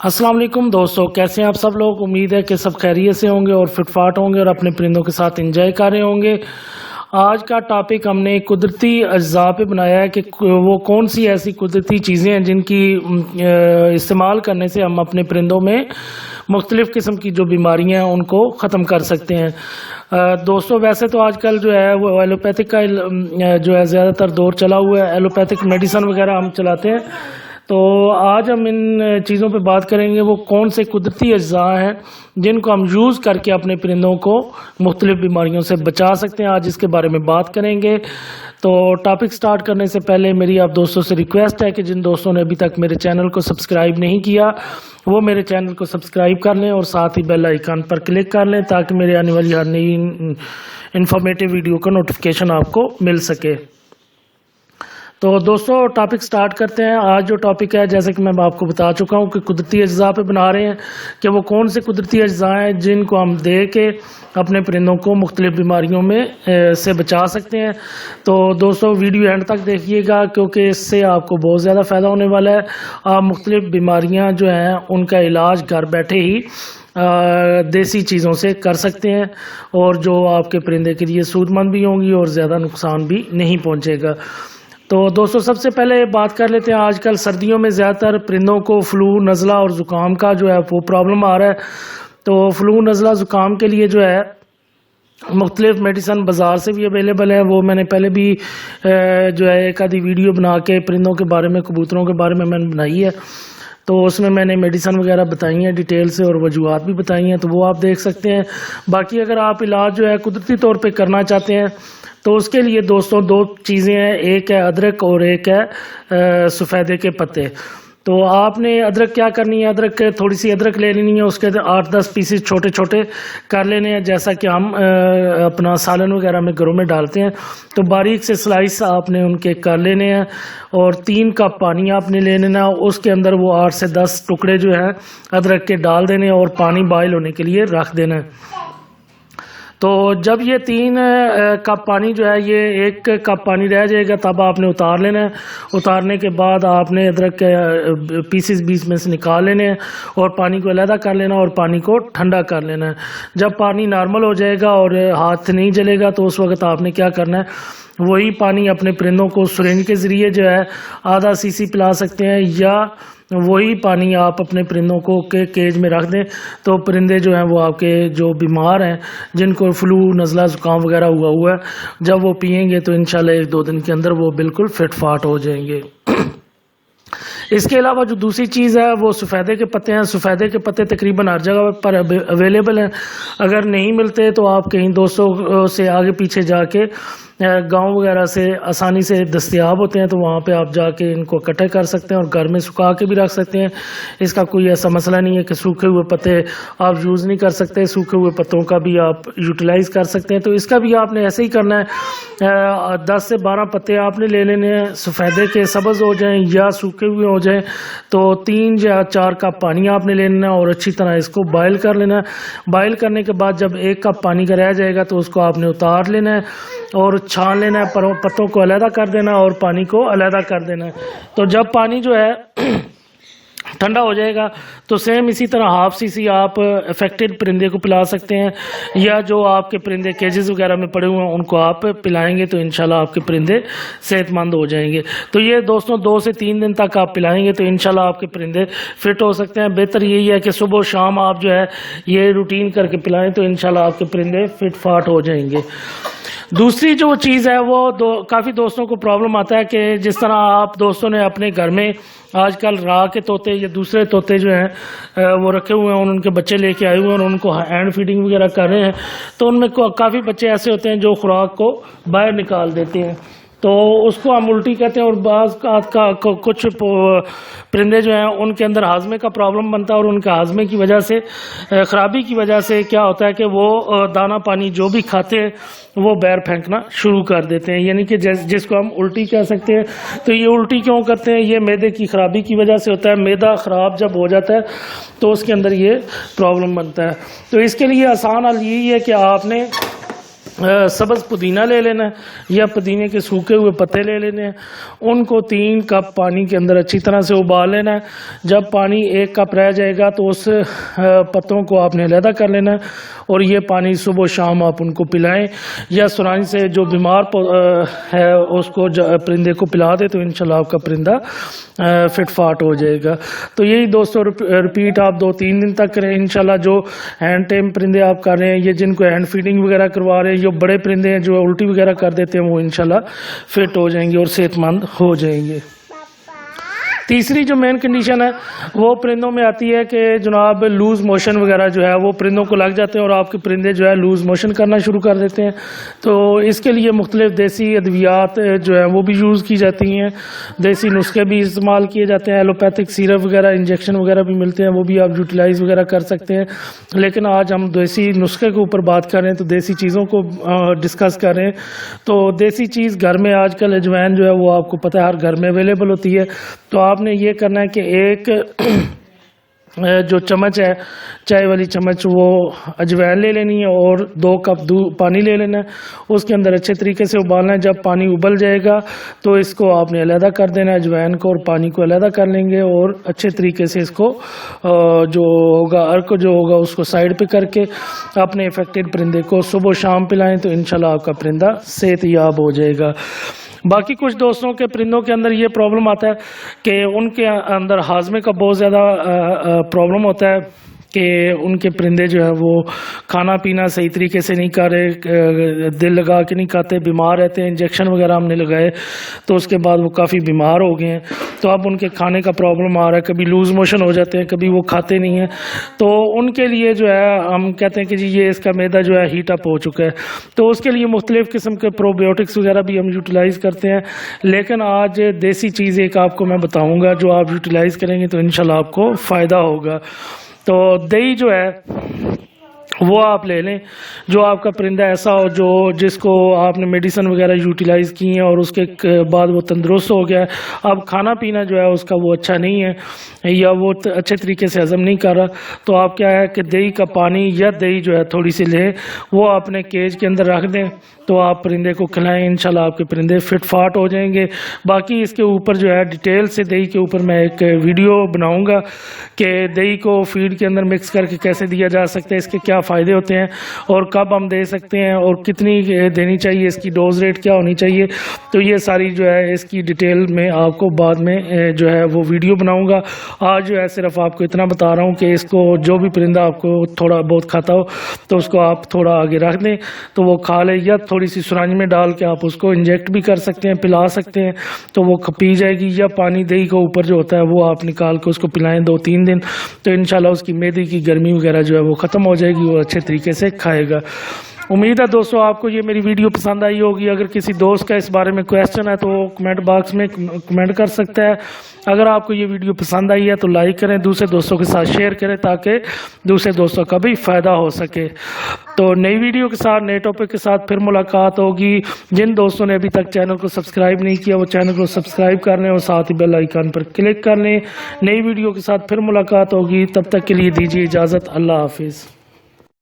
السلام علیکم دوستو، کیسے ہیں آپ سب لوگ؟ امید ہے کہ سب خیریت سے ہوں گے اور فٹ فاٹ ہوں گے اور اپنے پرندوں کے ساتھ انجوائے کر رہے ہوں گے۔ آج کا ٹاپک ہم نے قدرتی اجزاء پہ بنایا ہے کہ وہ کون سی ایسی قدرتی چیزیں ہیں جن کی استعمال کرنے سے ہم اپنے پرندوں میں مختلف قسم کی جو بیماریاں ہیں ان کو ختم کر سکتے ہیں۔ دوستو ویسے تو آج کل جو ہے وہ ایلوپیتھک کا جو ہے زیادہ تر دور چلا ہوا ہے، ایلوپیتھک میڈیسن وغیرہ ہم چلاتے ہیں۔ تو آج ہم ان چیزوں پہ بات کریں گے وہ کون سے قدرتی اجزاء ہیں جن کو ہم یوز کر کے اپنے پرندوں کو مختلف بیماریوں سے بچا سکتے ہیں۔ آج اس کے بارے میں بات کریں گے۔ تو ٹاپک سٹارٹ کرنے سے پہلے میری آپ دوستوں سے ریکویسٹ ہے کہ جن دوستوں نے ابھی تک میرے چینل کو سبسکرائب نہیں کیا وہ میرے چینل کو سبسکرائب کر لیں اور ساتھ ہی بیل آئیکن پر کلک کر لیں تاکہ میرے آنے والی ہر نئی انفارمیٹیو ویڈیو کا نوٹیفیکیشن آپ کو مل سکے۔ تو دوستو ٹاپک سٹارٹ کرتے ہیں۔ آج جو ٹاپک ہے جیسے کہ میں آپ کو بتا چکا ہوں کہ قدرتی اجزاء پہ بنا رہے ہیں کہ وہ کون سے قدرتی اجزاء ہیں جن کو ہم دے کے اپنے پرندوں کو مختلف بیماریوں میں سے بچا سکتے ہیں۔ تو دوستو ویڈیو اینڈ تک دیکھیے گا کیونکہ اس سے آپ کو بہت زیادہ فائدہ ہونے والا ہے۔ آپ مختلف بیماریاں جو ہیں ان کا علاج گھر بیٹھے ہی دیسی چیزوں سے کر سکتے ہیں اور جو آپ کے پرندے کے لیے سود مند بھی ہوں گی اور زیادہ نقصان بھی نہیں پہنچے گا۔ تو دوستو سب سے پہلے بات کر لیتے ہیں، آج کل سردیوں میں زیادہ تر پرندوں کو فلو، نزلہ اور زکام کا جو ہے وہ پرابلم آ رہا ہے۔ تو فلو، نزلہ، زکام کے لیے جو ہے مختلف میڈیسن بازار سے بھی اویلیبل ہے۔ وہ میں نے پہلے بھی جو ہے ایک آدھی ویڈیو بنا کے پرندوں کے بارے میں، کبوتروں کے بارے میں نے بنائی ہے، تو اس میں نے میڈیسن وغیرہ بتائی ہیں ڈیٹیل سے اور وجوہات بھی بتائی ہیں، تو وہ آپ دیکھ سکتے ہیں۔ باقی اگر آپ علاج جو ہے قدرتی طور پہ کرنا چاہتے ہیں تو اس کے لیے دوستوں دو چیزیں ہیں، ایک ہے ادرک اور ایک ہے سفیدے کے پتے۔ تو آپ نے ادرک کیا کرنی ہے، ادرک تھوڑی سی ادرک لے لینی ہے، اس کے 8-10 پیسز چھوٹے چھوٹے کر لینے ہیں جیسا کہ ہم اپنا سالن وغیرہ میں گھروں میں ڈالتے ہیں۔ تو باریک سے سلائس آپ نے ان کے کر لینے ہیں اور 3 کپ پانی آپ نے لے لینا ہے، اس کے اندر وہ 8 سے 10 ٹکڑے جو ہیں ادرک کے ڈال دینے اور پانی بوائل ہونے کے لیے رکھ دینا ہے۔ تو جب یہ 3 کپ پانی جو ہے یہ 1 کپ پانی رہ جائے گا تب آپ نے اتار لینا ہے۔ اتارنے کے بعد آپ نے ادرک کے پیسز بیچ میں سے نکال لینے ہیں اور پانی کو علیحدہ کر لینا اور پانی کو ٹھنڈا کر لینا ہے۔ جب پانی نارمل ہو جائے گا اور ہاتھ نہیں جلے گا تو اس وقت آپ نے کیا کرنا ہے، وہی پانی اپنے پرندوں کو سرنج کے ذریعے جو ہے آدھا cc پلا سکتے ہیں، یا وہی پانی آپ اپنے پرندوں کو کیج میں رکھ دیں تو پرندے جو ہیں وہ آپ کے جو بیمار ہیں جن کو فلو، نزلہ، زکام وغیرہ ہوا ہے جب وہ پئیں گے تو انشاءاللہ 1-2 دن کے اندر وہ بالکل فٹ فاٹ ہو جائیں گے۔ اس کے علاوہ جو دوسری چیز ہے وہ سفیدے کے پتے ہیں۔ سفیدے کے پتے تقریباً ہر جگہ پر اویلیبل ہیں، اگر نہیں ملتے تو آپ کہیں دوستوں سے آگے پیچھے جا کے گاؤں وغیرہ سے آسانی سے دستیاب ہوتے ہیں تو وہاں پہ آپ جا کے ان کو اکٹھے کر سکتے ہیں اور گھر میں سکھا کے بھی رکھ سکتے ہیں۔ اس کا کوئی ایسا مسئلہ نہیں ہے کہ سوکھے ہوئے پتے آپ یوز نہیں کر سکتے، سوکھے ہوئے پتوں کا بھی آپ یوٹیلائز کر سکتے ہیں۔ تو اس کا بھی آپ نے ایسے ہی کرنا ہے، 10 سے 12 پتے آپ نے لے لینے ہیں، سفیدے کے سبز ہو جائیں یا سوکھے ہوئے ہو جائیں، تو 3 یا 4 کپ پانی آپ نے لے لینا ہے اور اچھی طرح اس کو بوائل کر لینا ہے۔ بوائل کرنے کے بعد جب 1 کپ پانی کا رہ جائے گا تو اس کو آپ نے اتار لینا ہے اور چھان لینا ہے، پتوں کو علیحدہ کر دینا اور پانی کو علیحدہ کر دینا ہے۔ تو جب پانی جو ہے ٹھنڈا ہو جائے گا تو سیم اسی طرح 1/2 cc آپ افیکٹڈ پرندے کو پلا سکتے ہیں، یا جو آپ کے پرندے کیجز وغیرہ میں پڑے ہوئے ہیں ان کو آپ پلائیں گے تو انشاءاللہ آپ کے پرندے صحت مند ہو جائیں گے۔ تو یہ دوستوں 2 سے 3 دن تک آپ پلائیں گے تو انشاءاللہ آپ کے پرندے فٹ ہو سکتے ہیں۔ بہتر یہی ہے کہ صبح و شام آپ جو ہے یہ روٹین کر کے پلائیں تو انشاءاللہ آپ کے پرندے فٹ فاٹ ہو جائیں گے۔ دوسری جو چیز ہے وہ کافی دوستوں کو پرابلم آتا ہے کہ جس طرح آپ دوستوں نے اپنے گھر میں آج کل راہ کے طوطے یا دوسرے طوطے جو ہیں وہ رکھے ہوئے ہیں، ان کے بچے لے کے آئے ہوئے ہیں اور ان کو ہینڈ فیڈنگ وغیرہ کر رہے ہیں، تو ان میں کافی بچے ایسے ہوتے ہیں جو خوراک کو باہر نکال دیتے ہیں، تو اس کو ہم الٹی کہتے ہیں۔ اور بعض کا کچھ پرندے جو ہیں ان کے اندر ہاضمے کا پرابلم بنتا ہے اور ان کے ہاضمے کی وجہ سے، خرابی کی وجہ سے کیا ہوتا ہے کہ وہ دانہ پانی جو بھی کھاتے ہیں وہ باہر پھینکنا شروع کر دیتے ہیں، یعنی کہ جس کو ہم الٹی کہہ سکتے ہیں۔ تو یہ الٹی کیوں کرتے ہیں؟ یہ معدے کی خرابی کی وجہ سے ہوتا ہے۔ معدہ خراب جب ہو جاتا ہے تو اس کے اندر یہ پرابلم بنتا ہے۔ تو اس کے لیے آسان حل یہی ہے کہ آپ نے سبز پودینہ لے لینا ہے یا پودینے کے سوکھے ہوئے پتے لے لینے ہیں. ان کو 3 کپ پانی کے اندر اچھی طرح سے ابال لینا ہے. جب پانی 1 کپ رہ جائے گا تو اس پتوں کو آپ نے علیحدہ کر لینا ہے اور یہ پانی صبح و شام آپ ان کو پلائیں یا سرانی سے جو بیمار ہے اس کو پرندے کو پلا دے تو انشاءاللہ آپ کا پرندہ فٹ فاٹ ہو جائے گا. تو یہی دوستو رپیٹ آپ 2-3 دن تک کریں انشاءاللہ. جو ہینڈ ٹیم پرندے آپ کر رہے ہیں یا جن کو ہینڈ فیڈنگ وغیرہ کروا رہے ہیں، جو بڑے پرندے ہیں جو الٹی وغیرہ کر دیتے ہیں، وہ انشاءاللہ فٹ ہو جائیں گے اور صحت مند ہو جائیں گے. تیسری جو مین کنڈیشن ہے وہ پرندوں میں آتی ہے کہ جناب لوز موشن وغیرہ جو ہے وہ پرندوں کو لگ جاتے ہیں اور آپ کے پرندے جو ہے لوز موشن کرنا شروع کر دیتے ہیں. تو اس کے لیے مختلف دیسی ادویات جو ہیں وہ بھی یوز کی جاتی ہیں، دیسی نسخے بھی استعمال کیے جاتے ہیں، ایلوپیتھک سیرپ وغیرہ انجیکشن وغیرہ بھی ملتے ہیں، وہ بھی آپ یوٹیلائز وغیرہ کر سکتے ہیں. لیکن آج ہم دیسی نسخے کے اوپر بات کر رہے ہیں، تو دیسی چیزوں کو ڈسکس کر رہے ہیں. تو دیسی چیز گھر میں آج کل اجوائن جو ہے وہ آپ کو پتہ ہے ہر گھر میں اویلیبل ہوتی ہے. تو آپ نے یہ کرنا ہے کہ ایک جو چمچ ہے چائے والی چمچ وہ اجوائن لے لینی ہے اور 2 کپ پانی لے لینا ہے. اس کے اندر اچھے طریقے سے ابالنا ہے. جب پانی ابل جائے گا تو اس کو آپ نے علیحدہ کر دینا ہے، اجوائن کو اور پانی کو علیحدہ کر لیں گے اور اچھے طریقے سے اس کو جو ہوگا ارک جو ہوگا اس کو سائڈ پہ کر کے اپنے افیکٹڈ پرندے کو صبح و شام پلائیں تو انشاءاللہ آپ کا پرندہ صحت یاب ہو جائے گا. باقی کچھ دوستوں کے پرندوں کے اندر یہ پرابلم آتا ہے کہ ان کے اندر ہاضمے کا بہت زیادہ پرابلم ہوتا ہے کہ ان کے پرندے جو ہے وہ کھانا پینا صحیح طریقے سے نہیں کر رہے، دل لگا کے نہیں کھاتے، بیمار رہتے ہیں. انجیکشن وغیرہ ہم نے لگائے تو اس کے بعد وہ کافی بیمار ہو گئے ہیں. تو اب ان کے کھانے کا پرابلم آ رہا ہے، کبھی لوز موشن ہو جاتے ہیں، کبھی وہ کھاتے نہیں ہیں. تو ان کے لیے جو ہے ہم کہتے ہیں کہ جی یہ اس کا معدہ جو ہے ہیٹ اپ ہو چکا ہے. تو اس کے لیے مختلف قسم کے پروبیوٹکس وغیرہ بھی ہم یوٹیلائز کرتے ہیں. لیکن آج دیسی چیز ایک آپ کو میں بتاؤں گا جو آپ یوٹیلائز کریں گے تو انشاءاللہ آپ کو فائدہ ہوگا. تو دہی جو ہے وہ آپ لے لیں. جو آپ کا پرندہ ایسا ہو جو جس کو آپ نے میڈیسن وغیرہ یوٹیلائز کی ہیں اور اس کے بعد وہ تندرست ہو گیا ہے، اب کھانا پینا جو ہے اس کا وہ اچھا نہیں ہے یا وہ اچھے طریقے سے ہضم نہیں کر رہا، تو آپ کیا ہے کہ دہی کا پانی یا دہی جو ہے تھوڑی سی لیں، وہ اپنے کیج کے اندر رکھ دیں تو آپ پرندے کو کھلائیں. انشاءاللہ آپ کے پرندے فٹ فاٹ ہو جائیں گے. باقی اس کے اوپر جو ہے ڈیٹیل سے دہی کے اوپر میں ایک ویڈیو بناؤں گا کہ دہی کو فیڈ کے اندر مکس کر کے کیسے دیا جا سکتا ہے، اس کے کیا فائدے ہوتے ہیں اور کب ہم دے سکتے ہیں اور کتنی دینی چاہیے، اس کی ڈوز ریٹ کیا ہونی چاہیے. تو یہ ساری جو ہے اس کی ڈیٹیل میں آپ کو بعد میں جو ہے وہ ویڈیو بناؤں گا. آج جو ہے صرف آپ کو اتنا بتا رہا ہوں کہ اس کو جو بھی پرندہ آپ کو تھوڑا بہت کھاتا ہو تو اس کو آپ تھوڑا آگے رکھ دیں تو وہ کھا لے، یا تھوڑی سی سرانج میں ڈال کے آپ اس کو انجیکٹ بھی کر سکتے ہیں، پلا سکتے ہیں تو وہ پی جائے گی. یا پانی دہی کے اوپر جو ہوتا ہے وہ آپ نکال کے اس کو پلائیں 2-3 دن تو انشاءاللہ اس کی معدے کی گرمی وغیرہ جو ہے وہ ختم ہو جائے گی، وہ اچھے طریقے سے کھائے گا. امید ہے دوستو آپ کو یہ میری ویڈیو پسند آئی ہوگی. اگر کسی دوست کا اس بارے میں کویسچن ہے تو وہ کمنٹ باکس میں کمنٹ کر سکتا ہے. اگر آپ کو یہ ویڈیو پسند آئی ہے تو لائک کریں، دوسرے دوستوں کے ساتھ شیئر کریں تاکہ دوسرے دوستوں کا بھی فائدہ ہو سکے. تو نئی ویڈیو کے ساتھ نئے ٹاپک کے ساتھ پھر ملاقات ہوگی. جن دوستوں نے ابھی تک چینل کو سبسکرائب نہیں کیا وہ چینل کو سبسکرائب کر لیں اور ساتھ ہی بیل آئیکن پر کلک کر لیں. نئی ویڈیو کے ساتھ پھر ملاقات ہوگی، تب تک کے لیے دیجیے اجازت. اللہ حافظ.